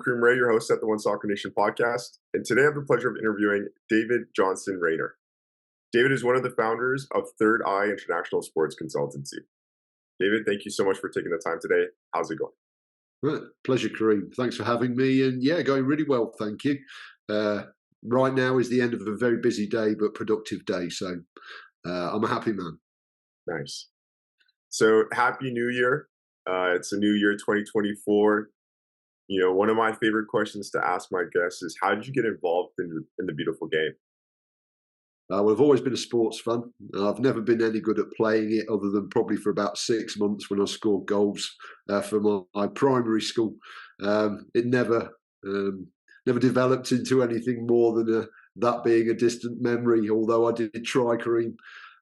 Kareem Ray, your host at the One Soccer Nation podcast, and today I have the pleasure of interviewing David Johnson-Rayner. David is one of the founders of ThirdEYE International Sports Consultancy. David, thank you so much for taking the time today. How's it going? Right. Pleasure, Kareem. Thanks for having me. And yeah, going really well, thank you. Right now is the end of a very busy day, but productive day. So I'm a happy man. Nice. So happy New Year. It's a new year, 2024. You know, one of my favorite questions to ask my guests is, how did you get involved in the beautiful game? Well, I've always been a sports fan. I've never been any good at playing it, other than probably for about 6 months when I scored goals for my primary school. It never developed into anything more than that being a distant memory, although I did try, Kareem.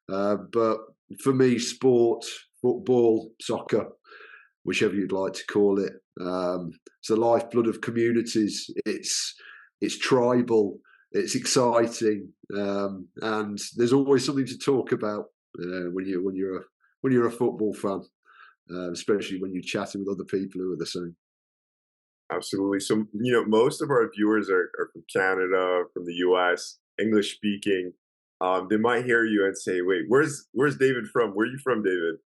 But for me, sport, football, soccer, whichever you'd like to call it, it's the lifeblood of communities. It's tribal. It's exciting, and there's always something to talk about when you're a football fan, especially when you're chatting with other people who are the same. Absolutely. So, you know, most of our viewers are from Canada, from the US, English speaking. They might hear you and say, "Wait, where's David from? Where are you from, David?"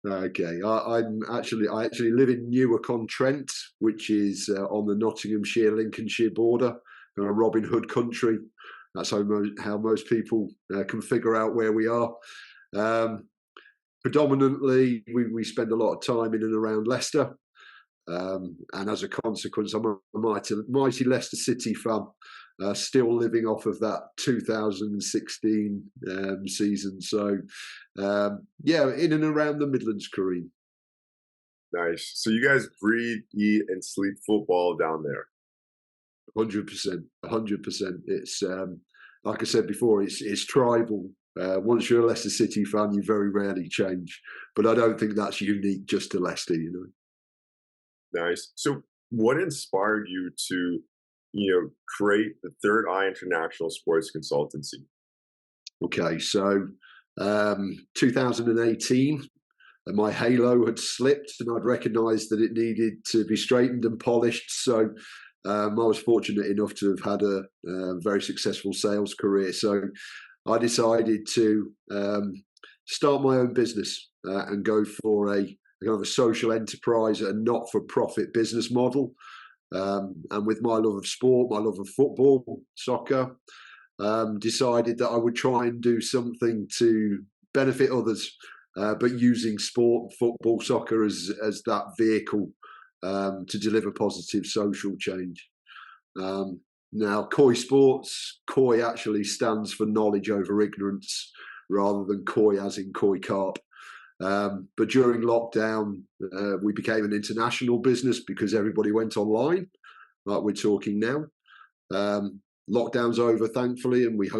Okay, I actually live in Newark-on-Trent, which is on the Nottinghamshire-Lincolnshire border. Robin Hood country. That's how most people can figure out where we are. Predominantly, we spend a lot of time in and around Leicester, and as a consequence, I'm a mighty Leicester City fan. Still living off of that 2016 season. So, yeah, in and around the Midlands, Kareem. Nice. So you guys breathe, eat, and sleep football down there. 100%. It's like I said before, it's tribal. Once you're a Leicester City fan, you very rarely change. But I don't think that's unique just to Leicester, you know. Nice. So what inspired you to, create the ThirdEYE International Sports Consultancy? Okay, so 2018, my halo had slipped, and I'd recognised that it needed to be straightened and polished. So I was fortunate enough to have had a very successful sales career. So I decided to start my own business and go for a kind of a social enterprise, a not-for-profit business model. And with my love of sport, my love of football, soccer, decided that I would try and do something to benefit others, but using sport, football, soccer as that vehicle to deliver positive social change. Now, KOI Sports, KOI actually stands for knowledge over ignorance, rather than KOI as in koi carp. But during lockdown, we became an international business because everybody went online, like we're talking now. Lockdown's over, thankfully, and we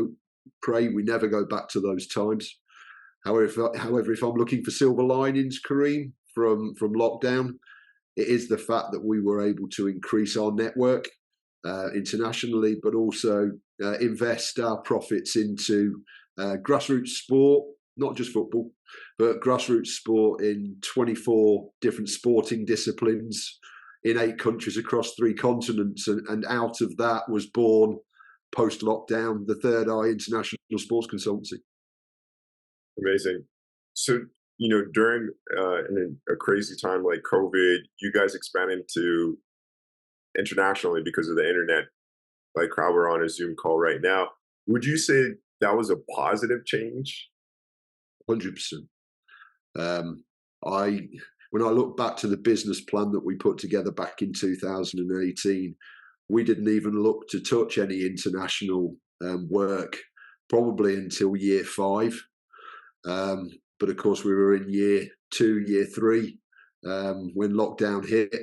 pray we never go back to those times. However, if I'm looking for silver linings, Kareem, from lockdown, it is the fact that we were able to increase our network internationally, but also invest our profits into grassroots sport, not just football, but grassroots sport in 24 different sporting disciplines in 8 countries across 3 continents. And out of that was born, post-lockdown, the ThirdEYE International Sports Consultancy. Amazing. So, during in a crazy time like COVID, you guys expanded to internationally because of the internet, like how we're on a Zoom call right now. Would you say that was a positive change? 100%. When I look back to the business plan that we put together back in 2018, we didn't even look to touch any international work probably until year 5. But of course, we were in year 2, year 3 when lockdown hit.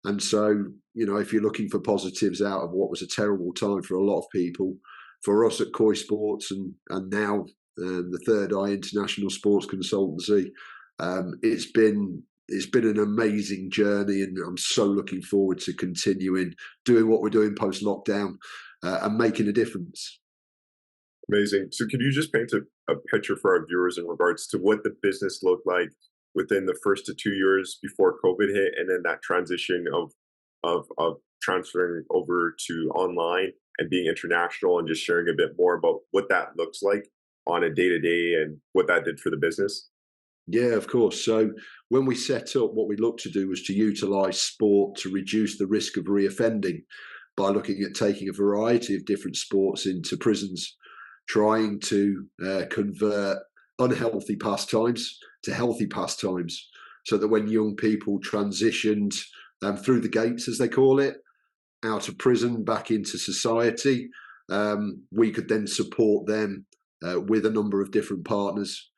And so, if you're looking for positives out of what was a terrible time for a lot of people, for us at KOI Sports and now the ThirdEYE International Sports Consultancy, it's been an amazing journey, and I'm so looking forward to continuing doing what we're doing post-lockdown and making a difference. Amazing. So could you just paint a picture for our viewers in regards to what the business looked like within the first 2 years before COVID hit, and then that transition of transferring over to online and being international and just sharing a bit more about what that looks like on a day to day and what that did for the business? Yeah, of course. So when we set up, what we looked to do was to utilise sport to reduce the risk of reoffending by looking at taking a variety of different sports into prisons, trying to convert unhealthy pastimes to healthy pastimes, so that when young people transitioned through the gates, as they call it, out of prison back into society, we could then support them with a number of different partners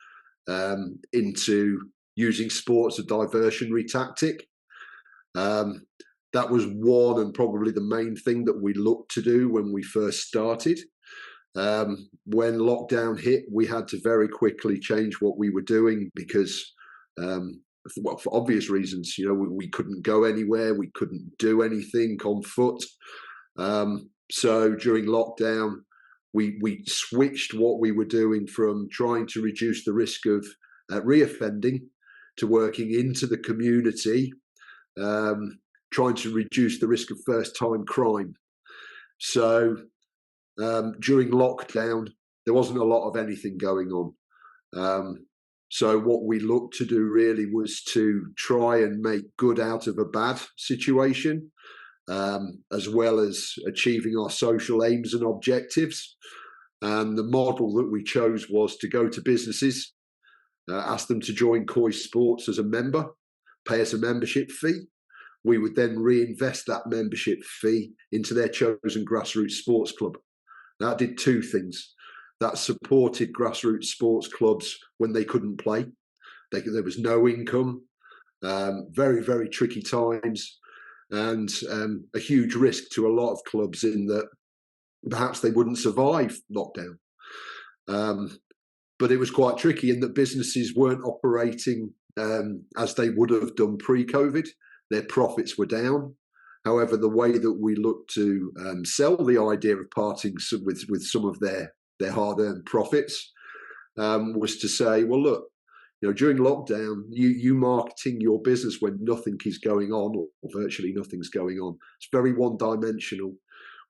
into using sport as a diversionary tactic. That was one and probably the main thing that we looked to do when we first started. When lockdown hit, we had to very quickly change what we were doing because, well, for obvious reasons, we couldn't go anywhere, we couldn't do anything on foot. So during lockdown, we switched what we were doing from trying to reduce the risk of reoffending to working into the community, trying to reduce the risk of first-time crime. So during lockdown, there wasn't a lot of anything going on. So what we looked to do really was to try and make good out of a bad situation, as well as achieving our social aims and objectives. And the model that we chose was to go to businesses, ask them to join KOI Sports as a member, pay us a membership fee. We would then reinvest that membership fee into their chosen grassroots sports club. That did two things. That supported grassroots sports clubs when they couldn't play. There was no income, very, very tricky times, and a huge risk to a lot of clubs in that perhaps they wouldn't survive lockdown. But it was quite tricky in that businesses weren't operating as they would have done pre-COVID. Their profits were down. However, the way that we looked to sell the idea of parting with some of their hard-earned profits was to say, well, look, during lockdown, you marketing your business when nothing is going on or virtually nothing's going on. It's very one-dimensional.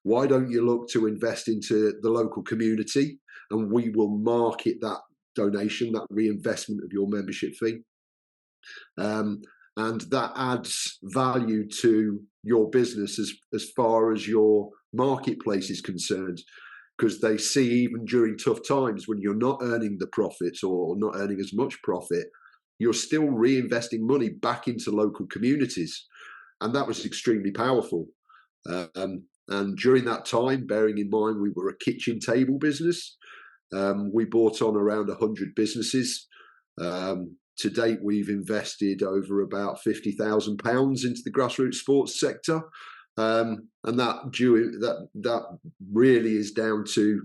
Why don't you look to invest into the local community, and we will market that donation, that reinvestment of your membership fee. And that adds value to your business as far as your marketplace is concerned, because they see even during tough times when you're not earning the profits or not earning as much profit, you're still reinvesting money back into local communities. And that was extremely powerful. And during that time, bearing in mind we were a kitchen table business, we brought on around 100 businesses. To date, we've invested over about £50,000 into the grassroots sports sector, and that really is down to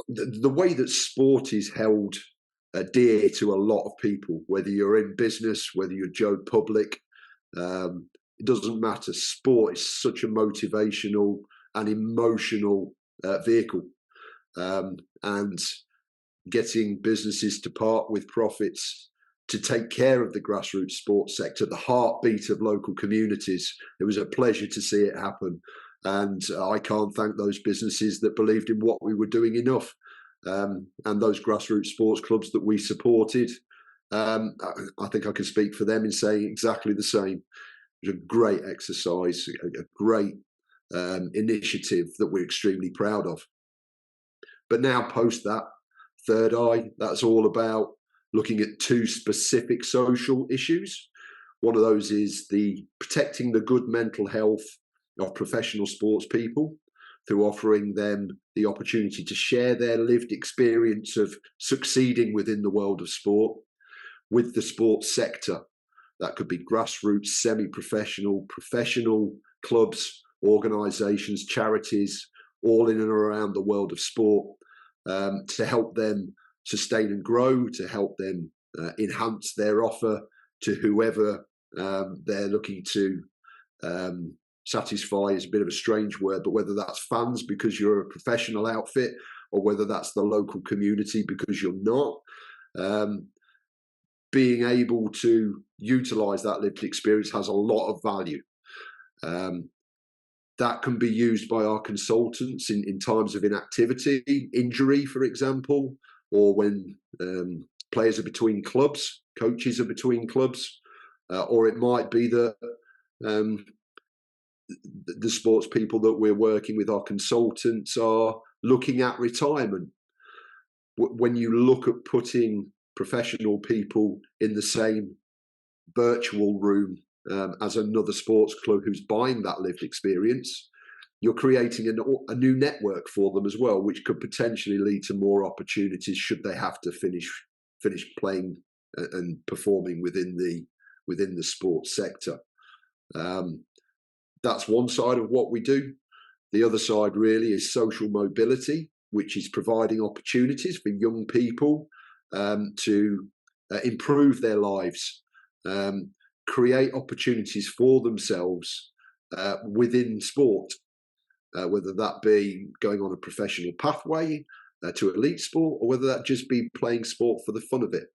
the way that sport is held dear to a lot of people. Whether you're in business, whether you're Joe Public, it doesn't matter. Sport is such a motivational and emotional vehicle, and getting businesses to part with profits to take care of the grassroots sports sector, the heartbeat of local communities. It was a pleasure to see it happen. And I can't thank those businesses that believed in what we were doing enough. And those grassroots sports clubs that we supported, I think I can speak for them in saying exactly the same. It was a great exercise, a great initiative that we're extremely proud of. But now post that, ThirdEYE, that's all about looking at two specific social issues. One of those is the protecting the good mental health of professional sports people through offering them the opportunity to share their lived experience of succeeding within the world of sport with the sports sector. That could be grassroots, semi-professional, professional clubs, organisations, charities, all in and around the world of sport, to help them sustain and grow, to help them enhance their offer to whoever they're looking to satisfy is a bit of a strange word, but whether that's fans because you're a professional outfit or whether that's the local community because you're not, being able to utilise that lived experience has a lot of value. Um, that can be used by our consultants in times of inactivity, injury, for example, or when players are between clubs, coaches are between clubs, or it might be that um, the sports people that we're working with, our consultants, are looking at retirement. When you look at putting professional people in the same virtual room as another sports club who's buying that lived experience, you're creating a new network for them as well, which could potentially lead to more opportunities should they have to finish playing and performing within the sports sector. That's one side of what we do. The other side really is social mobility, which is providing opportunities for young people to improve their lives, create opportunities for themselves within sport, whether that be going on a professional pathway to elite sport, or whether that just be playing sport for the fun of it.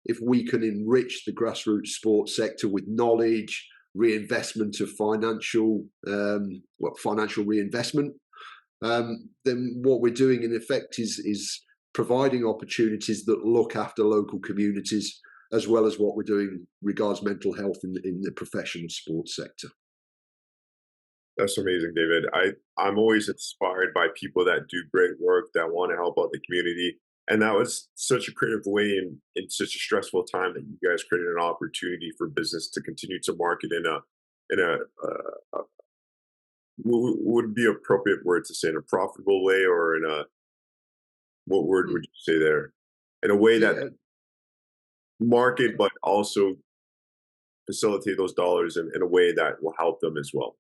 If we can enrich the grassroots sports sector with knowledge, reinvestment of financial reinvestment, then what we're doing in effect is providing opportunities that look after local communities, as well as what we're doing regards mental health in the professional sports sector. That's amazing, David. I'm always inspired by people that do great work, that want to help out the community. And that was such a creative way in such a stressful time that you guys created an opportunity for business to continue to market in a what would be appropriate word to say, in a profitable way, or in a, what word would you say there? In a way that Yeah, market, but also facilitate those dollars in a way that will help them as well.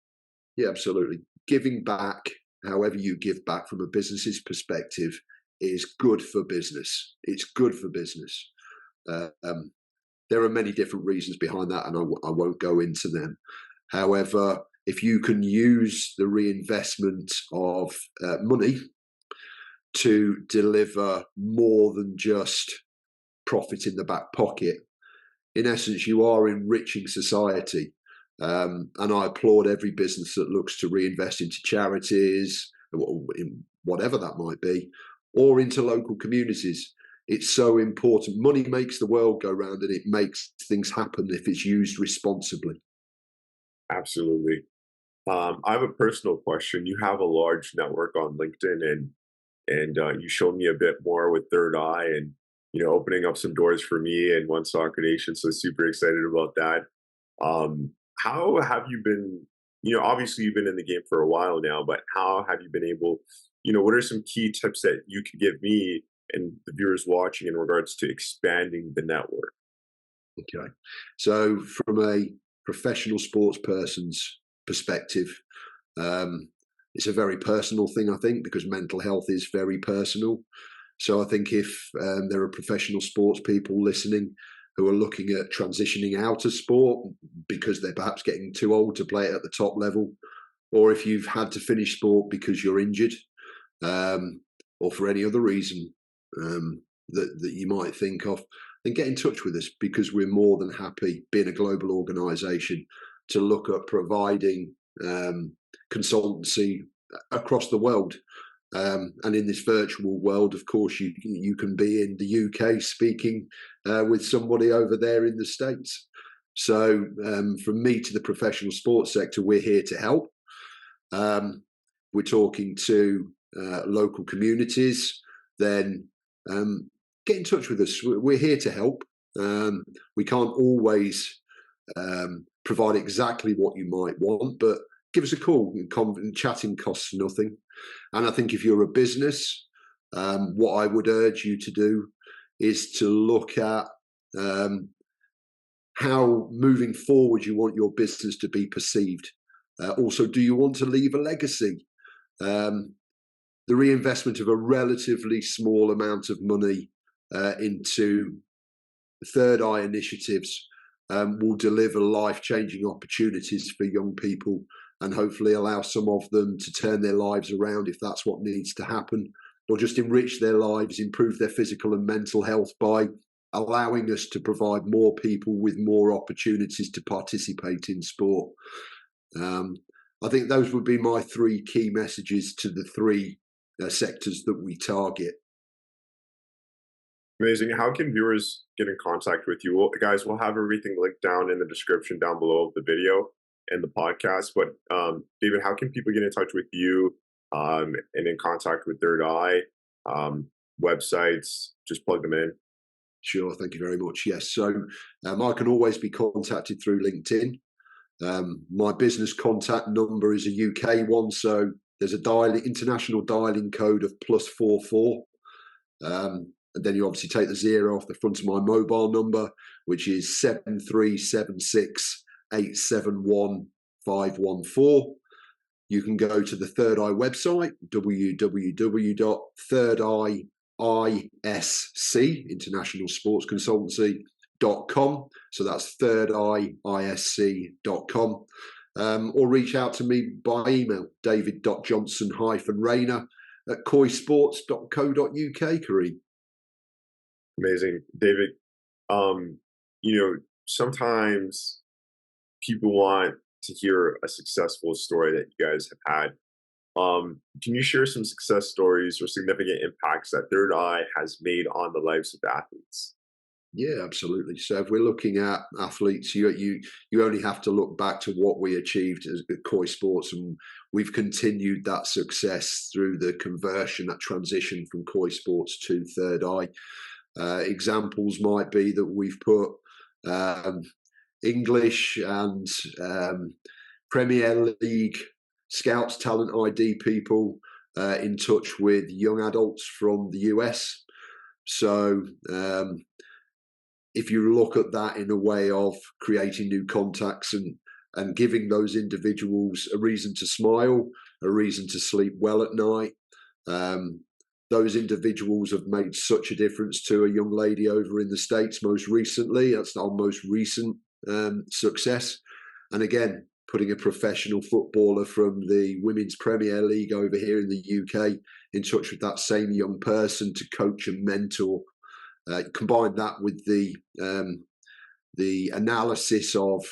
yeah, absolutely. Giving back, however you give back from a business's perspective, is good for business. It's good for business. Uh, um, there are many different reasons behind that, and I won't go into them. However, if you can use the reinvestment of money to deliver more than just profit in the back pocket, in essence, you are enriching society. And I applaud every business that looks to reinvest into charities, in whatever that might be, or into local communities. It's so important. Money makes the world go round, and it makes things happen if it's used responsibly. Absolutely. I have a personal question. You have a large network on LinkedIn, and you showed me a bit more with Third Eye, and opening up some doors for me and One Soccer Nation. So super excited about that. How have you been? Obviously you've been in the game for a while now, but how have you been able? What are some key tips that you could give me and the viewers watching in regards to expanding the network? Okay. So, from a professional sports person's perspective, um, it's a very personal thing, I think, because mental health is very personal. So, I think if there are professional sports people listening who are looking at transitioning out of sport because they're perhaps getting too old to play it at the top level, or if you've had to finish sport because you're injured, um, or for any other reason that you might think of, then get in touch with us, because we're more than happy, being a global organisation, to look at providing consultancy across the world. And in this virtual world, of course, you can be in the UK speaking with somebody over there in the States. So from me to the professional sports sector, we're here to help. We're talking to local communities, then get in touch with us. We're here to help. We can't always provide exactly what you might want, but give us a call. And chatting costs nothing. And I think if you're a business, what I would urge you to do is to look at how moving forward you want your business to be perceived. Also, do you want to leave a legacy? The reinvestment of a relatively small amount of money into Third Eye initiatives will deliver life-changing opportunities for young people, and hopefully allow some of them to turn their lives around if that's what needs to happen, or just enrich their lives, improve their physical and mental health by allowing us to provide more people with more opportunities to participate in sport. Um, I think those would be my three key messages to the three sectors that we target. Amazing. How can viewers get in contact with you? Well, guys, we'll have everything linked down in the description down below of the video and the podcast. But David, how can people get in touch with you and in contact with Third Eye? Websites, just plug them in. Sure, thank you very much. Yes, so I can always be contacted through LinkedIn. My business contact number is a UK one, so there's a international dialing code of +44. And then you obviously take the 0 off the front of my mobile number, which is 7376871514. You can go to the Third Eye website, www.ThirdEyeISC, International Sports Consultancy.com. So that's ThirdEyeISC.com. Or reach out to me by email, david.johnson-rayner@koisports.co.uk, Kareem. Amazing, David. You know, sometimes people want to hear a successful story that you guys have had. Can you share some success stories or significant impacts that Third Eye has made on the lives of the athletes? Yeah, absolutely. So if we're looking at athletes, you only have to look back to what we achieved at KOI Sports, and we've continued that success through the conversion, that transition from KOI Sports to Third Eye. Examples might be that we've put English and Premier League scouts, talent ID people in touch with young adults from the US. So if you look at that in a way of creating new contacts and giving those individuals a reason to smile, a reason to sleep well at night, those individuals have made such a difference to a young lady over in the States most recently. That's our most recent success. And again, putting a professional footballer from the Women's Premier League over here in the UK in touch with that same young person to coach and mentor. Combine that with the analysis of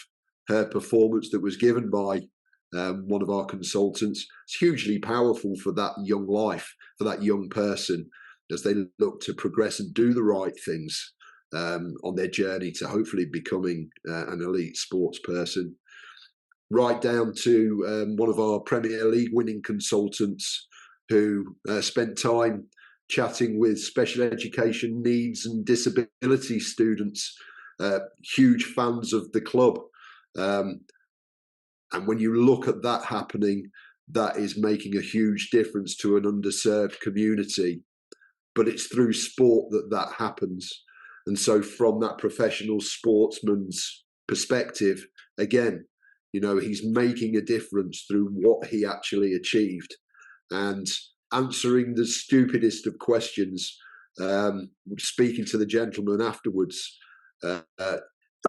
her performance that was given by one of our consultants. It's hugely powerful for that young life, for that young person, as they look to progress and do the right things on their journey to hopefully becoming an elite sports person. Right down to one of our Premier League winning consultants who spent time chatting with special education needs and disability students, huge fans of the club. And when you look at that happening, that is making a huge difference to an underserved community. But it's through sport that that happens. And so from that professional sportsman's perspective, again, you know, he's making a difference through what he actually achieved and answering the stupidest of questions. Speaking to the gentleman afterwards,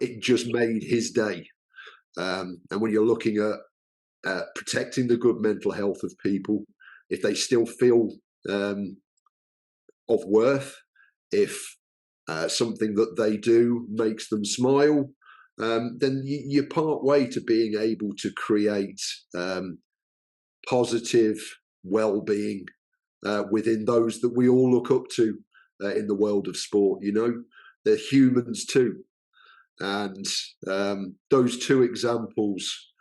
it just made his day. And when you're looking at protecting the good mental health of people, if they still feel of worth, if something that they do makes them smile, then you part way to being able to create positive well-being within those that we all look up to in the world of sport. You know, they're humans too. And those two examples,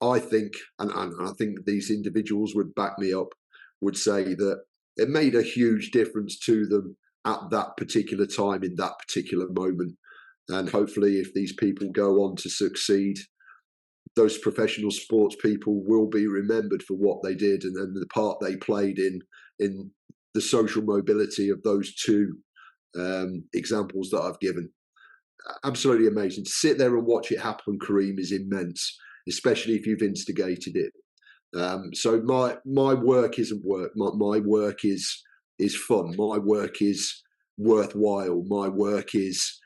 I think, and I think these individuals would back me up, would say that it made a huge difference to them at that particular time, in that particular moment. And hopefully, if these people go on to succeed, those professional sports people will be remembered for what they did and the part they played in the social mobility of those two examples that I've given. Absolutely amazing. To sit there and watch it happen, Kareem, is immense, especially if you've instigated it. So my work isn't work. My work is fun. My work is worthwhile. My work is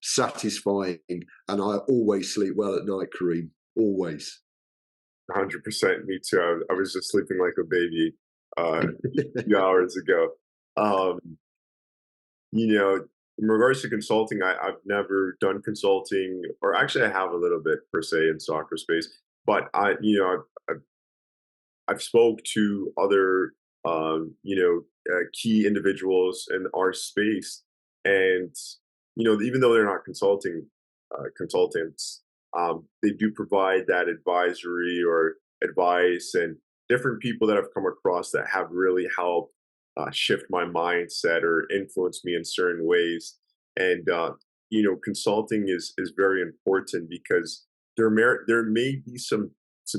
satisfying, and I always sleep well at night, Kareem. Always. 100%. Me too. I was just sleeping like a baby a few hours ago. Um, you know, in regards to consulting, I've never done consulting, or actually, I have a little bit per se in soccer space. but I've spoke to other key individuals in our space, and even though they're not consultants, they do provide that advisory or advice, and different people that I've come across that have really helped shift my mindset or influence me in certain ways. And consulting is very important because there may be some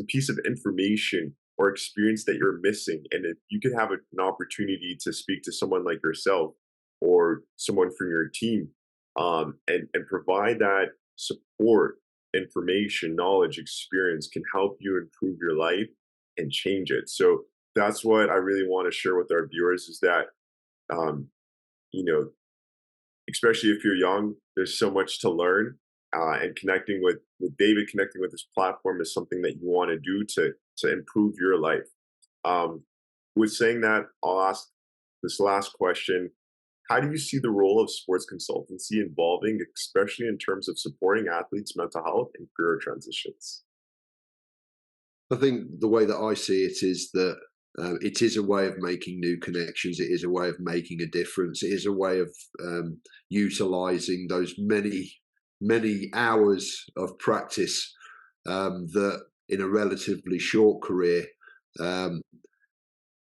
piece of information or experience that you're missing, and if you could have an opportunity to speak to someone like yourself or someone from your team, and provide that support, information, knowledge, experience can help you improve your life and change it. So that's what I really want to share with our viewers is that, um, you know, especially if you're young, there's so much to learn. And connecting with David, connecting with this platform is something that you want to do to improve your life. Um, with saying that, I'll ask this last question. How do you see the role of sports consultancy evolving, especially in terms of supporting athletes' mental health and career transitions? I think the way that I see it is that it is a way of making new connections. It is a way of making a difference. It is a way of utilizing those many hours of practice that in a relatively short career um,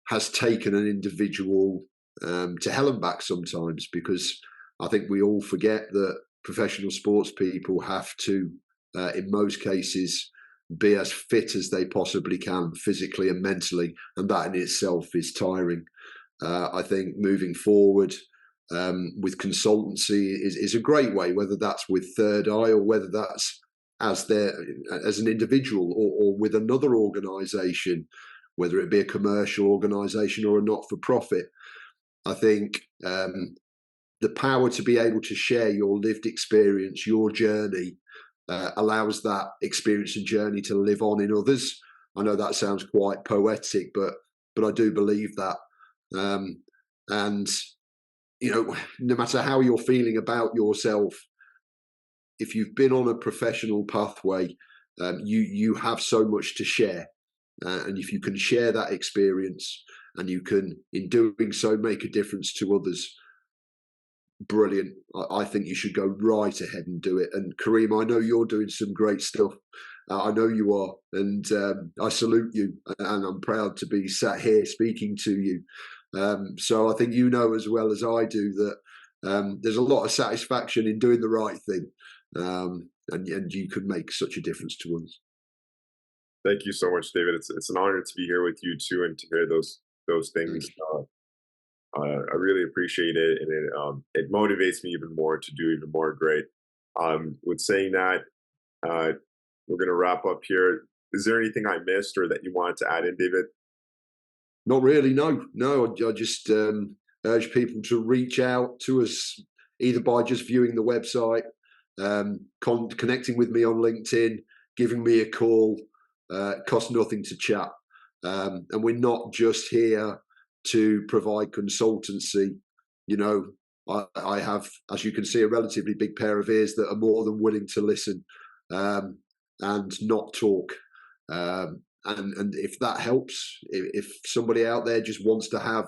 has taken an individual to hell and back sometimes, because I think we all forget that professional sports people have to, in most cases, be as fit as they possibly can physically and mentally, and that in itself is tiring. I think moving forward with consultancy is a great way, whether that's with ThirdEYE or whether that's as an individual or with another organisation, whether it be a commercial organisation or a not-for-profit. I think the power to be able to share your lived experience, your journey, allows that experience and journey to live on in others. I know that sounds quite poetic, but I do believe that. And no matter how you're feeling about yourself, if you've been on a professional pathway, you have so much to share, and if you can share that experience and you can, in doing so, make a difference to others, brilliant. I think you should go right ahead and do it. And Kareem, I know you're doing some great stuff. I know you are, and I salute you. And I'm proud to be sat here speaking to you. So I think you know as well as I do that there's a lot of satisfaction in doing the right thing, and you could make such a difference to others. Thank you so much, David. It's an honor to be here with you too, and to hear those things. I really appreciate it, and it motivates me even more to do even more great. With saying that, uh, we're going to wrap up here. Is there anything I missed or that you wanted to add in, David? Not really, no, no. I just urge people to reach out to us either by just viewing the website, connecting with me on LinkedIn, giving me a call. It costs nothing to chat, and we're not just here to provide consultancy. You know, I have, as you can see, a relatively big pair of ears that are more than willing to listen and not talk. And if that helps, if somebody out there just wants to have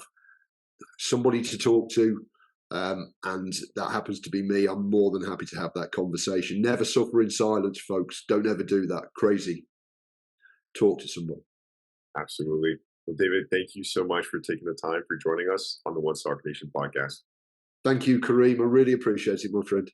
somebody to talk to, and that happens to be me, I'm more than happy to have that conversation. Never suffer in silence, folks. Don't ever do that. Crazy. Talk to someone. Absolutely. Well, David, thank you so much for taking the time for joining us on the One Stock Nation podcast. Thank you, Kareem. I really appreciate it, my friend.